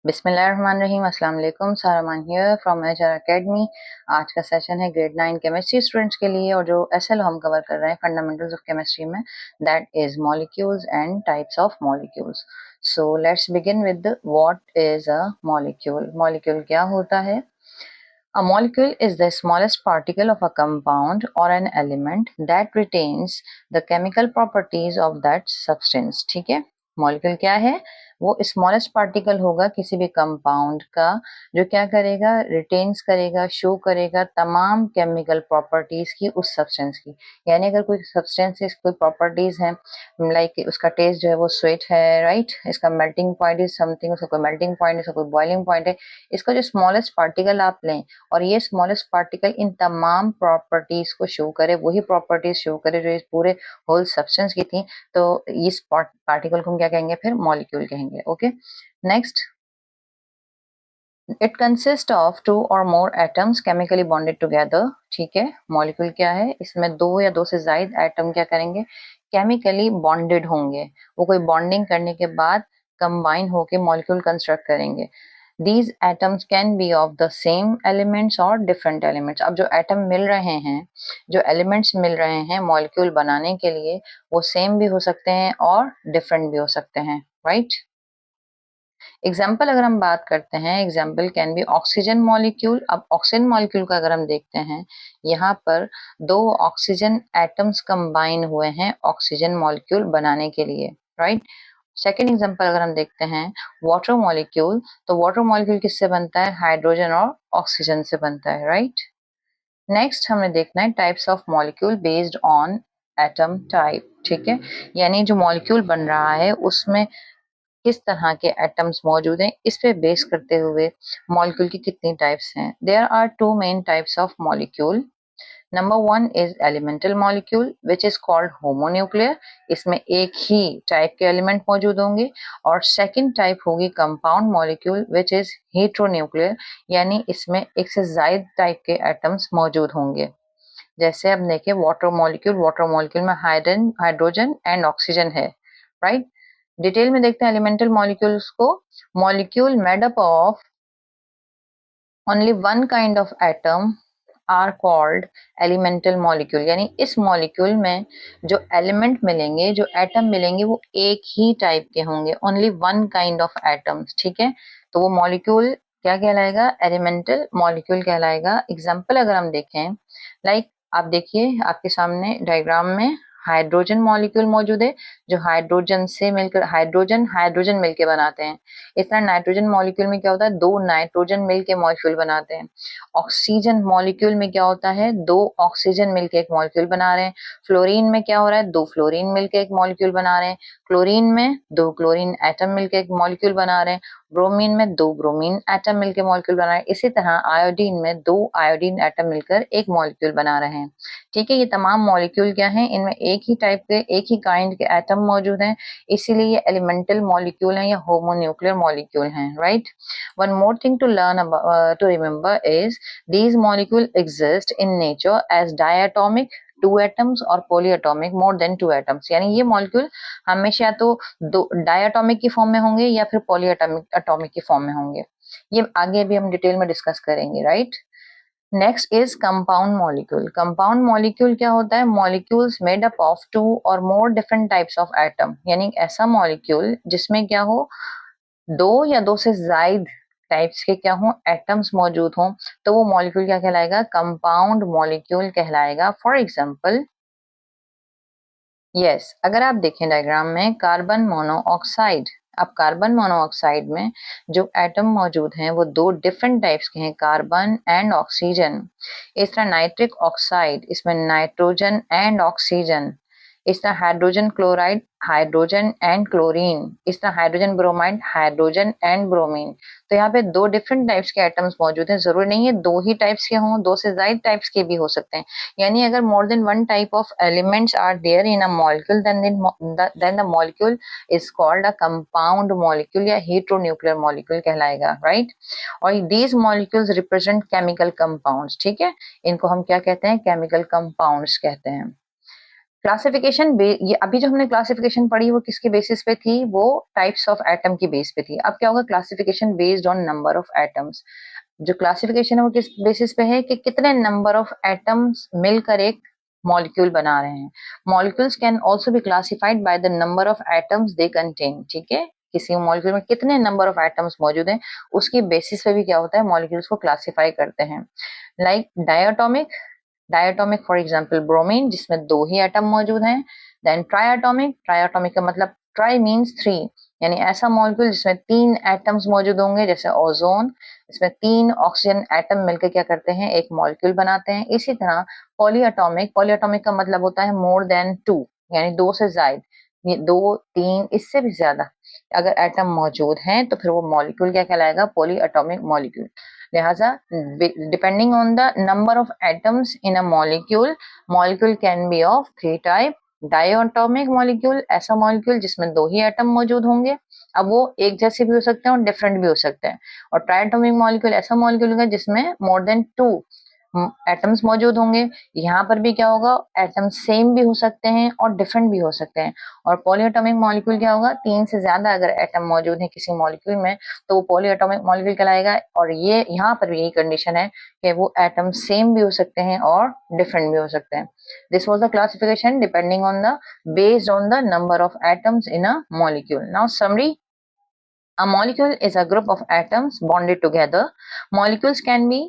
बिस्मिल्लाहिर्रहमानिर्रहीम। अस्सलाम वालेकुम। सारामान हियर फ्रॉम एचआर एकेडमी। आज का सेशन है ग्रेड 9 केमिस्ट्री स्टूडेंट्स के लिए और जो एसएल हम कवर कर रहे हैं फंडामेंटल्स ऑफ केमिस्ट्री में, that is molecules and types of molecules. So let's begin with what is a molecule. Molecule क्या होता है? A molecule is the smallest particle of a compound or an element that retains the chemical properties of that substance। ठीक है, molecule क्या है? वो smallest particle होगा किसी भी कंपाउंड का जो क्या करेगा, रिटेन्स करेगा, शो करेगा तमाम केमिकल प्रॉपर्टीज की उस सब्सटेंस की। यानी अगर कोई सब्सटेंस की कोई प्रॉपर्टीज है, लाइक उसका टेस्ट जो है वो स्वीट है, राइट, इसका मेल्टिंग पॉइंट इज समथिंग, उसका कोई मेल्टिंग पॉइंट है, उसका कोई बॉइलिंग पॉइंट है, इसका जो स्मॉलेस्ट पार्टिकल आप लें और ये स्मॉलेस्ट पार्टिकल इन तमाम प्रॉपर्टीज को शो करे, वही प्रॉपर्टीज शो करे जो इस पूरे होल सब्सटेंस की थी, तो इस पार्टिकल को हम क्या कहेंगे? फिर मॉलिक्यूल कहेंगे। Okay, next, it consist of two or more atoms chemically bonded together. ठीक है, मॉलिक्यूल क्या है? इसमें दो या दो से ज्यादा एटम क्या करेंगे? केमिकली बॉन्डेड होंगे, वो कोई बॉन्डिंग करने के बाद कंबाइन होके मॉलिक्यूल कंस्ट्रक्ट करेंगे। These atoms can be of the same elements or different elements। अब जो एटम मिल रहे हैं, जो एलिमेंट्स मिल रहे हैं मॉलिक्यूल बनाने के लिए, वो सेम भी हो सकते हैं और डिफरेंट भी हो सकते हैं, राइट। एग्जाम्पल अगर हम बात करते हैं, example can be oxygen molecule. अब ऑक्सीजन मॉलिक्यूल का अगर हम देखते हैं, यहाँ पर दो ऑक्सीजन एटम्स कंबाइन हुए हैं ऑक्सीजन मॉलिक्यूल बनाने के लिए, राइट। सेकेंड एग्जाम्पल अगर हम देखते हैं वाटर मॉलिक्यूल, तो वाटर मॉलिक्यूल किससे बनता है? हाइड्रोजन और ऑक्सीजन से बनता है, राइट। नेक्स्ट हमें देखना है types of molecule based on atom type. ठीक है, यानी जो मॉलिक्यूल बन रहा है उसमें किस तरह के एटम्स मौजूद हैं, इस पे बेस करते हुए मॉलिक्यूल की कितनी टाइप्स हैं। There are two main types of molecule. Number one is elemental molecule which is called homonuclear. इसमें एक ही टाइप के एलिमेंट मौजूद होंगे। और सेकंड टाइप होगी compound molecule which is heteronuclear, यानी इसमें एक से ज्यादा टाइप के एटम्स मौजूद होंगे। जैसे अब देखिए वाटर मॉलिक्यूल में हाइड्रोजन एंड ऑक्सीजन है, राइट। डिटेल में देखते हैं एलिमेंटल मॉलिक्यूल्स को। Molecule made up of only one kind of atom are called elemental molecule. यानी इस मॉलिक्यूल में जो एलिमेंट मिलेंगे, जो एटम मिलेंगे, वो एक ही टाइप के होंगे, only one kind of atoms. ठीक है, तो वो मॉलिक्यूल क्या कहलाएगा? एलिमेंटल मॉलिक्यूल कहलाएगा। एग्जाम्पल अगर हम देखें, लाइक आप देखिए आपके सामने डायग्राम में हाइड्रोजन मॉलिक्यूल मौजूद है, जो हाइड्रोजन से मिलकर हाइड्रोजन हाइड्रोजन मिलके बनाते हैं। इस तरह नाइट्रोजन मॉलिक्यूल में क्या होता है? दो नाइट्रोजन मिलके मॉलिक्यूल बनाते हैं। ऑक्सीजन मॉलिक्यूल में क्या होता है? दो ऑक्सीजन मिलके एक मॉलिक्यूल बना रहे हैं। फ्लोरीन में क्या हो रहा है? दो फ्लोरीन मिलके एक मॉलिक्यूल बना रहे हैं। क्लोरीन में दो क्लोरीन एटम मिलके एक मॉलिक्यूल बना रहे हैं। ब्रोमीन में दो ब्रोमीन एटम मिलके मॉलिक्यूल बना रहे हैं। इसी तरह आयोडीन में दो आयोडीन एटम मिलकर एक मॉलिक्यूल बना रहे हैं। ठीक है, ये तमाम मॉलिक्यूल क्या हैं? इनमें एक ही टाइप के, एक ही काइंड के एटम मौजूद हैं, इसीलिए ये एलिमेंटल मॉलिक्यूल हैं या होमोन्यूक्लियर मॉलिक्यूल हैं, right. One more thing to learn to remember is these molecules exist in nature as diatomic, two atoms, और polyatomic, more than two atoms. यानी ये मॉलिक्यूल हमेशा तो दो डायटोमिक की फॉर्म में होंगे या फिर पॉलीएटॉमिक एटॉमिक की फॉर्म में होंगे। ये आगे भी हम डिटेल में डिस्कस करेंगे, right. Next is compound molecule. Compound molecule क्या होता है? Molecules made up of two or more different types of atom. यानी ऐसा मॉलिक्यूल जिसमें क्या हो, दो या दो से ज्यादा टाइप्स के क्या हो, एटम्स मौजूद हों, तो वो मॉलिक्यूल क्या कहलाएगा? कंपाउंड मॉलिक्यूल कहलाएगा। फॉर एग्जांपल, यस, अगर आप देखें डायग्राम में कार्बन मोनोऑक्साइड, अब कार्बन मोनोऑक्साइड में जो एटम मौजूद हैं वो दो डिफरेंट टाइप्स के हैं, कार्बन एंड ऑक्सीजन। इस तरह नाइट्रिक ऑक्साइड, इसमें नाइट्रोजन एंड ऑक्सीजन। इस तरह hydrogen chloride, hydrogen and chlorine. इस तरह hydrogen bromide, hydrogen and bromine. तो यहाँ पे दो डिफरेंट टाइप्स के एटम्स मौजूद हैं। जरूरी नहीं है दो ही टाइप्स के हों, दो से ज्यादा टाइप्स के भी हो सकते हैं। यानी अगर more than one type of elements are there in a molecule, then the molecule is called a compound molecule या हेट्रोन्यूक्लियर मॉलिक्यूल कहलाएगा, राइट। और these molecules represent chemical compounds. ठीक है, इनको हम क्या कहते हैं? केमिकल कंपाउंड्स कहते हैं। क्लासिफिकेशन ये अभी जो हमने क्लासिफिकेशन पढ़ी वो किसके बेसिस पे थी, वो टाइप्स ऑफ एटम की बेस पे थी। अब क्या होगा, classification based on number of atoms. जो क्लासिफिकेशन है वो किस बेसिस पे है कि कितने नंबर ऑफ एटम्स मिलकर एक मॉलिक्यूल बना रहे हैं। Molecules can also be classified by the number of atoms they contain, ठीक है, किसी मॉलिक्यूल में कितने नंबर ऑफ एटम्स मौजूद हैं उसकी बेसिस पे भी क्या होता है, मॉलिक्यूल्स को क्लासिफाई करते हैं। Like diatomic, diatomic for example bromine जिसमें 2 ही एटम मौजूद हैं। देन ट्राइएटॉमिक, ट्राइएटॉमिक का मतलब ट्राई मीन्स 3, यानी ऐसा मॉलिक्यूल जिसमें 3 एटम्स मौजूद होंगे, जैसे ओजोन, इसमें 3 ऑक्सीजन एटम मिलकर क्या करते हैं, एक मॉलिक्यूल बनाते हैं। इसी तरह पॉलीएटॉमिक, पॉलीएटॉमिक का मतलब होता है मोर देन 2, यानी 2 से ज्यादा, ये 2, 3 इससे भी ज्यादा अगर एटम मौजूद हैं तो फिर वो मॉलिक्यूल क्या कहलाएगा, पॉलीएटॉमिक मॉलिक्यूल। लिहाजा depending on the number of atoms in a molecule, molecule can be of 3 type. Diatomic molecule, ऐसा मॉलिक्यूल जिसमें 2 ही एटम मौजूद होंगे, अब वो एक जैसे भी हो सकते हैं और डिफरेंट भी हो सकते हैं। और ट्राइएटॉमिक मॉलिक्यूल ऐसा मॉलिक्यूल होगा जिसमें मोर देन 2 एटम्स मौजूद होंगे। यहाँ पर भी क्या होगा, एटम्स सेम भी हो सकते हैं और डिफरेंट भी हो सकते हैं। और पॉलीएटॉमिक मॉलिक्यूल क्या होगा, 3 से ज्यादा अगर एटम मौजूद है किसी मॉलिक्यूल में तो वो पॉलीएटॉमिक मॉलिक्यूल कहलाएगा। और ये यहाँ पर भी यही कंडीशन है कि वो एटम सेम भी हो सकते हैं और डिफरेंट भी हो सकते हैं। This was the classification depending on the based on the number of atoms in a molecule. Now summary, a molecule is a group of atoms bonded together. Molecules can be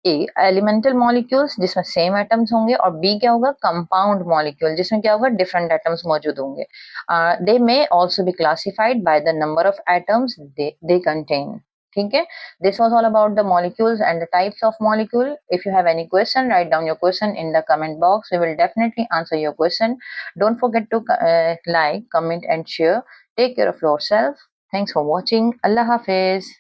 A elemental molecules जिसमें same atoms होंगे, और B क्या होगा, compound molecule जिसमें क्या होगा, different atoms मौजूद होंगे। They may also be classified by the number of atoms they contain, ठीक है। This was all about the molecules and the types of molecule. If you have any question, write down your question in the comment box, we will definitely answer your question. Don't forget to like, comment and share. Take care of yourself. Thanks for watching. अल्लाह हाफिज।